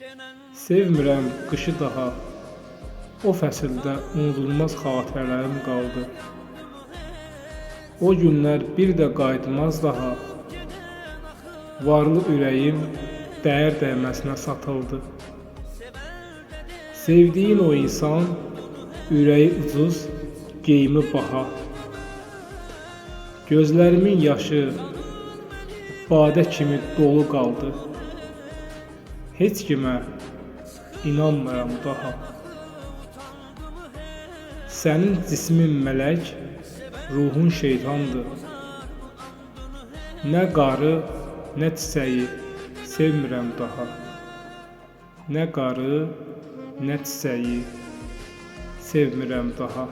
Sevmirəm qışı daha, o fəsildə unudulmaz xatirələrim qaldı. O günlər bir də qayıtmaz daha, varlı ürəyim dəyər dəyməsinə satıldı. Sevdiyin o insan, ürəyi ucuz, geyimi baha. Gözlərimin yaşı badə kimi dolu qaldı. Heç kimə inanmıram daha. Sənin cismin mələk, ruhun şeytandır. Nə qarı, nə çiçəyi sevmirəm daha. Nə qarı, nə çiçəyi sevmirəm daha.